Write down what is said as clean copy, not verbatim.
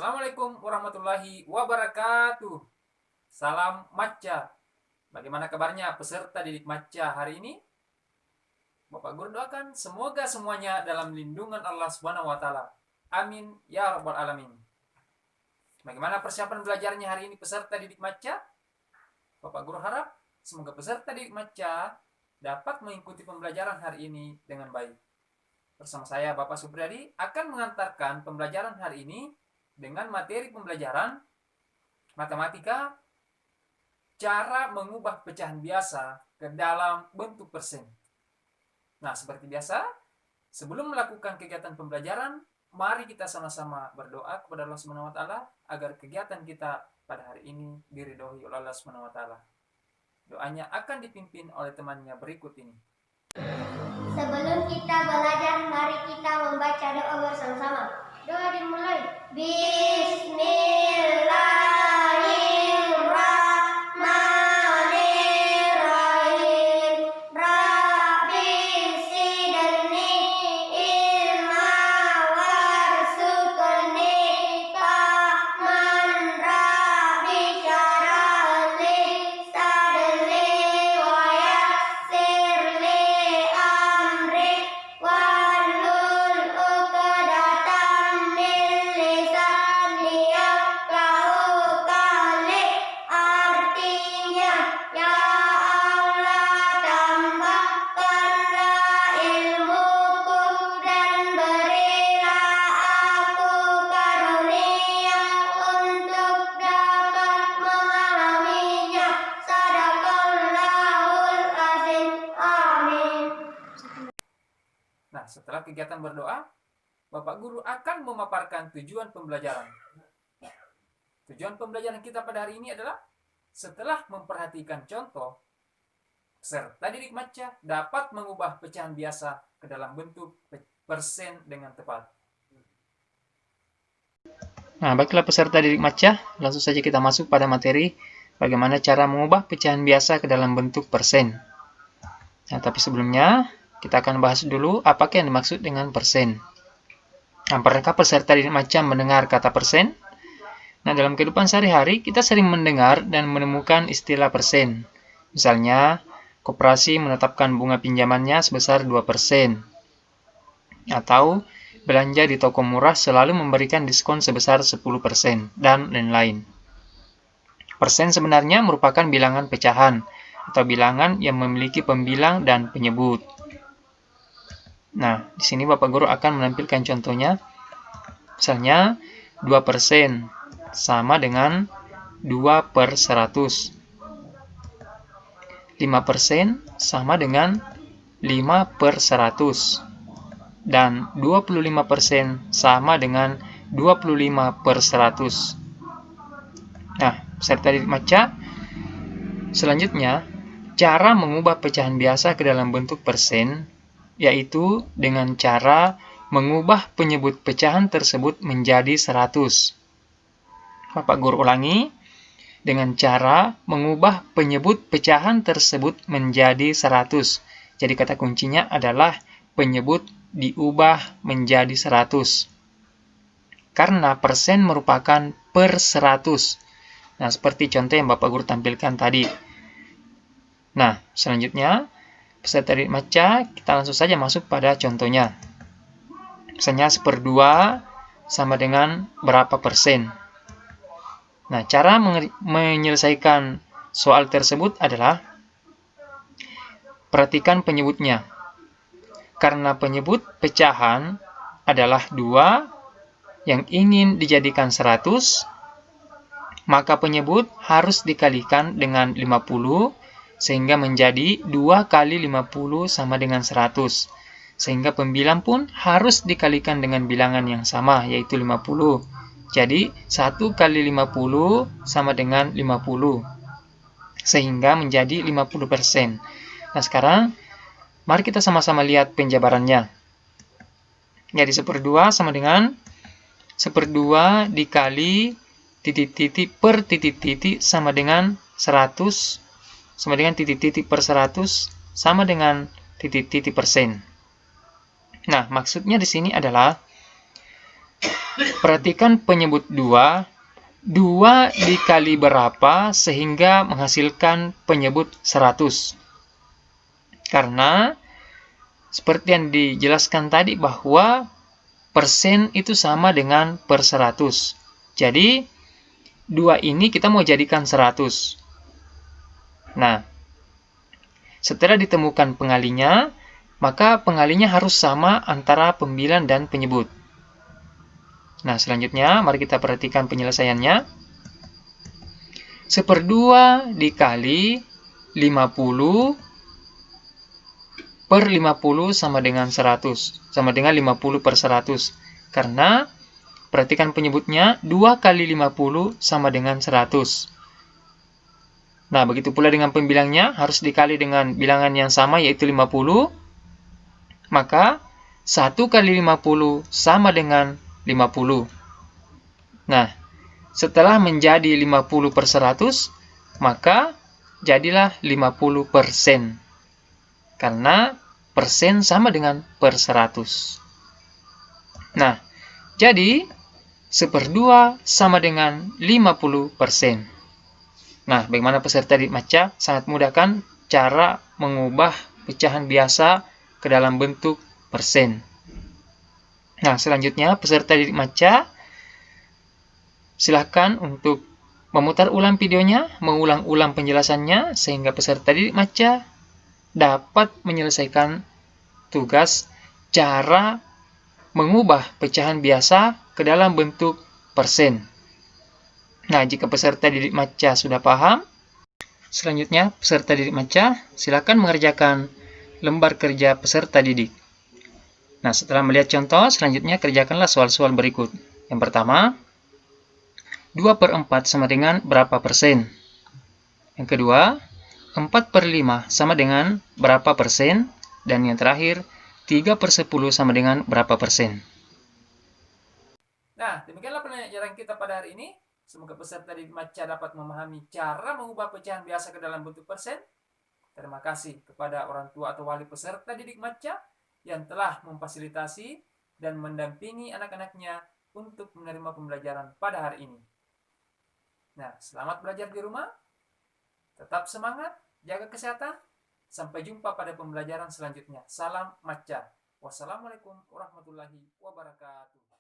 Assalamualaikum warahmatullahi wabarakatuh. Salam Matcha. Bagaimana kabarnya peserta didik Matcha hari ini? Bapak Guru doakan semoga semuanya dalam lindungan Allah Subhanahu wa taala. Amin ya rabbal alamin. Bagaimana persiapan belajarnya hari ini peserta didik Matcha? Bapak Guru harap semoga peserta didik Matcha dapat mengikuti pembelajaran hari ini dengan baik. Bersama saya Bapak Supriyadi akan mengantarkan pembelajaran hari ini dengan materi pembelajaran matematika, cara mengubah pecahan biasa ke dalam bentuk persen. Nah, seperti biasa, sebelum melakukan kegiatan pembelajaran, mari kita sama-sama berdoa kepada Allah Subhanahu wa taala agar kegiatan kita pada hari ini diridhoi oleh Allah Subhanahu wa taala. Doanya akan dipimpin oleh temannya berikut ini. Sebelum kita belajar, mari kita membaca doa bersama-sama. Doa dimulai. Bismillahirrahmanirrahim. Rabbi zidni ilma warzuqni fahman. Rabbi syrah li sadri wa yassir li amri wahlul 'uqdatam min lisani yafqahu qawli. Artinya, ya Allah, tambahkanlah ilmuku dan berilah aku karunia untuk dapat memahaminya. Sadaqallahul azim. Amin. Nah, setelah kegiatan berdoa, Bapak Guru akan memaparkan tujuan pembelajaran. Tujuan pembelajaran kita pada hari ini adalah setelah memperhatikan contoh, peserta didik Matcha dapat mengubah pecahan biasa ke dalam bentuk persen dengan tepat. Nah, baiklah peserta didik Matcha, langsung saja kita masuk pada materi bagaimana cara mengubah pecahan biasa ke dalam bentuk persen. Nah, tapi sebelumnya kita akan bahas dulu apakah yang dimaksud dengan persen. Nah, pernahkah peserta didik Matcha mendengar kata persen? Nah, dalam kehidupan sehari-hari kita sering mendengar dan menemukan istilah persen. Misalnya, koperasi menetapkan bunga pinjamannya sebesar 2%. Atau, belanja di toko murah selalu memberikan diskon sebesar 10%, dan lain-lain. Persen sebenarnya merupakan bilangan pecahan, atau bilangan yang memiliki pembilang dan penyebut. Nah, di sini Bapak Guru akan menampilkan contohnya. Misalnya, 2% sama dengan 2/100. 5% sama dengan 5/100. Dan 25% sama dengan 25/100. Nah, peserta didik Matcha, selanjutnya, cara mengubah pecahan biasa ke dalam bentuk persen, yaitu dengan cara mengubah penyebut pecahan tersebut menjadi 100. Bapak Guru ulangi, dengan cara mengubah penyebut pecahan tersebut menjadi 100. Jadi kata kuncinya adalah penyebut diubah menjadi 100. Karena persen merupakan per 100. Nah, seperti contoh yang Bapak Guru tampilkan tadi. Nah, selanjutnya, peserta didik Matcha, kita langsung saja masuk pada contohnya. Misalnya 1/2 sama dengan berapa persen. Nah, cara menyelesaikan soal tersebut adalah perhatikan penyebutnya. Karena penyebut pecahan adalah 2 yang ingin dijadikan 100, maka penyebut harus dikalikan dengan 50, sehingga menjadi 2 kali 50 sama dengan 100. Sehingga pembilang pun harus dikalikan dengan bilangan yang sama, yaitu 50. Jadi, 1 kali 50 sama dengan 50. Sehingga menjadi 50%. Nah, sekarang, mari kita sama-sama lihat penjabarannya. Jadi, 1/2 sama dengan 1/2 dikali titik-titik per titik-titik sama dengan 100, sama dengan titik-titik per 100, sama dengan titik-titik persen. Nah, maksudnya di sini adalah perhatikan penyebut 2. 2 dikali berapa sehingga menghasilkan penyebut 100. Karena seperti yang dijelaskan tadi bahwa persen itu sama dengan per 100. Jadi 2 ini kita mau jadikan 100. Nah, setelah ditemukan pengalinya, maka pengalinya harus sama antara pembilang dan penyebut. Nah, selanjutnya mari kita perhatikan penyelesaiannya. 1/2 dikali 50 per 50 sama dengan 100. Sama dengan 50 per 100. Karena, perhatikan penyebutnya, 2 kali 50 sama dengan 100. Nah, begitu pula dengan pembilangnya, harus dikali dengan bilangan yang sama, yaitu 50. Maka, 1 kali 50 sama dengan 50. Nah, setelah menjadi 50 per 100, maka jadilah 50%. Karena persen sama dengan per 100. Nah, jadi 1/2 sama dengan 50%. Nah, bagaimana peserta didik Matcha? Sangat mudah kan cara mengubah pecahan biasa ke dalam bentuk persen. Nah, selanjutnya peserta didik Matcha, silahkan untuk memutar ulang videonya, mengulang-ulang penjelasannya, sehingga peserta didik Matcha dapat menyelesaikan tugas cara mengubah pecahan biasa ke dalam bentuk persen. Nah, jika peserta didik Matcha sudah paham, selanjutnya peserta didik Matcha silakan mengerjakan lembar kerja peserta didik. Nah, setelah melihat contoh, selanjutnya kerjakanlah soal-soal berikut. Yang pertama, 2/4 sama dengan berapa persen? Yang kedua, 4/5 sama dengan berapa persen? Dan yang terakhir, 3/10 sama dengan berapa persen? Nah, demikianlah pelajaran kita pada hari ini. Semoga peserta didik Matcha dapat memahami cara mengubah pecahan biasa ke dalam bentuk persen. Terima kasih kepada orang tua atau wali peserta didik Matcha yang telah memfasilitasi dan mendampingi anak-anaknya untuk menerima pembelajaran pada hari ini. Nah, selamat belajar di rumah. Tetap semangat, jaga kesehatan. Sampai jumpa pada pembelajaran selanjutnya. Salam Matcha. Wassalamualaikum warahmatullahi wabarakatuh.